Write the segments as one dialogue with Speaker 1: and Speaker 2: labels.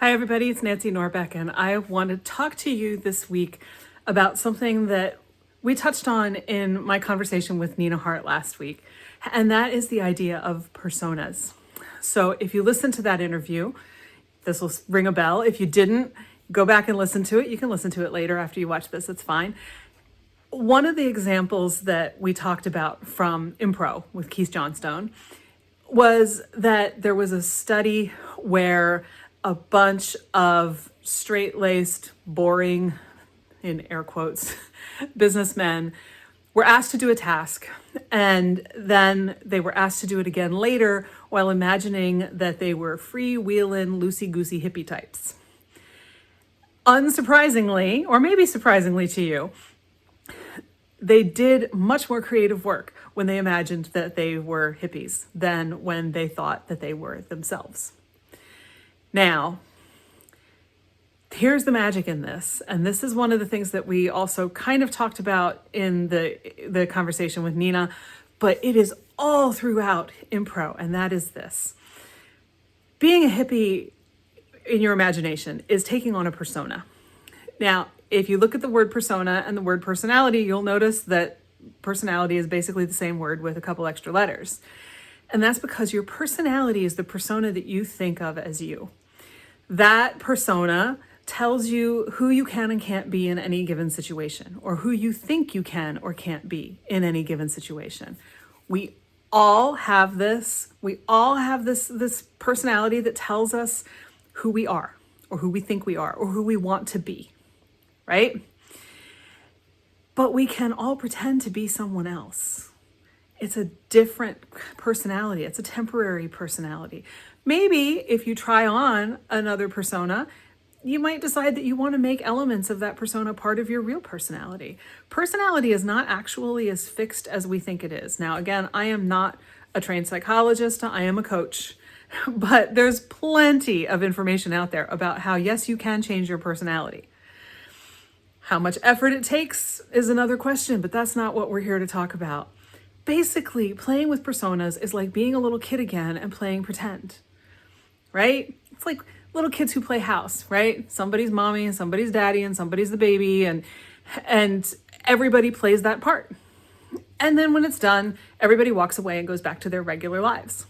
Speaker 1: Hi, everybody. It's Nancy Norbeck, and I want to talk to you this week about something that we touched on in my conversation with Nina Hart last week, and that is the idea of personas. So, if you listen to that interview, this will ring a bell. If you didn't, go back and listen to it. You can listen to it later after you watch this, it's fine. One of the examples that we talked about from Impro with Keith Johnstone was that there was a study where a bunch of straight-laced, boring, in air quotes, businessmen were asked to do a task, and then they were asked to do it again later while imagining that they were free-wheeling, loosey-goosey hippie types. Unsurprisingly, or maybe surprisingly to you, they did much more creative work when they imagined that they were hippies than when they thought that they were themselves. Now, here's the magic in this, and this is one of the things that we also kind of talked about in the conversation with Nina, but it is all throughout Impro, and that is this. Being a hippie in your imagination is taking on a persona. Now, if you look at the word persona and the word personality, you'll notice that personality is basically the same word with a couple extra letters. And that's because your personality is the persona that you think of as you. That persona tells you who you can and can't be in any given situation, or who you think you can or can't be in any given situation. We all have this. We all have this personality that tells us who we are, or who we think we are, or who we want to be, right? But we can all pretend to be someone else. It's a different personality. It's a temporary personality. Maybe if you try on another persona, you might decide that you want to make elements of that persona part of your real personality. Personality is not actually as fixed as we think it is. Now, again, I am not a trained psychologist. I am a coach. But there's plenty of information out there about how, yes, you can change your personality. How much effort it takes is another question, but that's not what we're here to talk about. Basically, playing with personas is like being a little kid again and playing pretend, right? It's like little kids who play house, right? Somebody's mommy and somebody's daddy and somebody's the baby, and everybody plays that part. And then when it's done, everybody walks away and goes back to their regular lives.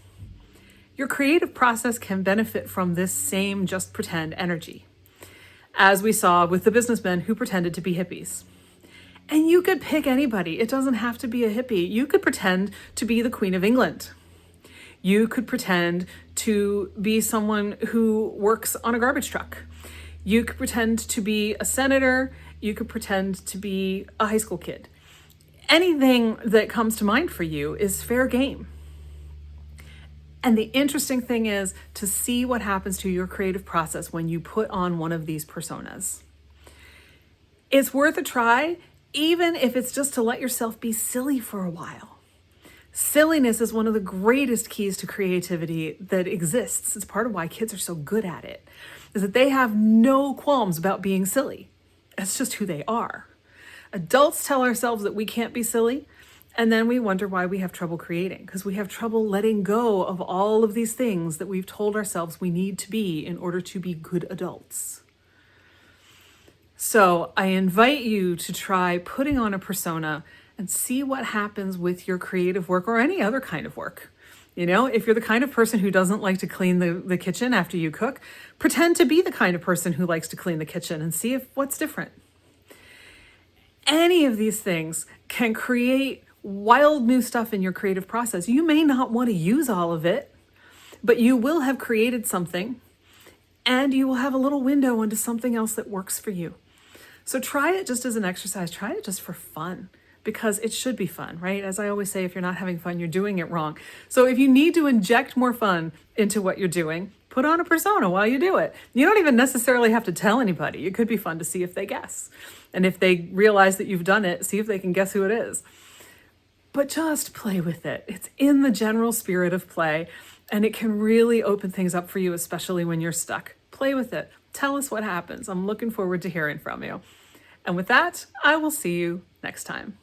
Speaker 1: Your creative process can benefit from this same just pretend energy, as we saw with the businessmen who pretended to be hippies. And you could pick anybody. It doesn't have to be a hippie. You could pretend to be the Queen of England. You could pretend to be someone who works on a garbage truck. You could pretend to be a senator. You could pretend to be a high school kid. Anything that comes to mind for you is fair game. And the interesting thing is to see what happens to your creative process when you put on one of these personas. It's worth a try, even if it's just to let yourself be silly for a while. Silliness is one of the greatest keys to creativity that exists. It's part of why kids are so good at it, is that they have no qualms about being silly. It's just who they are. Adults tell ourselves that we can't be silly, and then we wonder why we have trouble creating, because we have trouble letting go of all of these things that we've told ourselves we need to be in order to be good adults. So I invite you to try putting on a persona and see what happens with your creative work or any other kind of work. You know, if you're the kind of person who doesn't like to clean the kitchen after you cook, pretend to be the kind of person who likes to clean the kitchen and see what's different. Any of these things can create wild new stuff in your creative process. You may not want to use all of it, but you will have created something, and you will have a little window into something else that works for you. So try it just as an exercise. Try it just for fun, because it should be fun, right? As I always say, if you're not having fun, you're doing it wrong. So if you need to inject more fun into what you're doing, put on a persona while you do it. You don't even necessarily have to tell anybody. It could be fun to see if they guess. And if they realize that you've done it, see if they can guess who it is. But just play with it. It's in the general spirit of play, and it can really open things up for you, especially when you're stuck. Play with it. Tell us what happens. I'm looking forward to hearing from you. And with that, I will see you next time.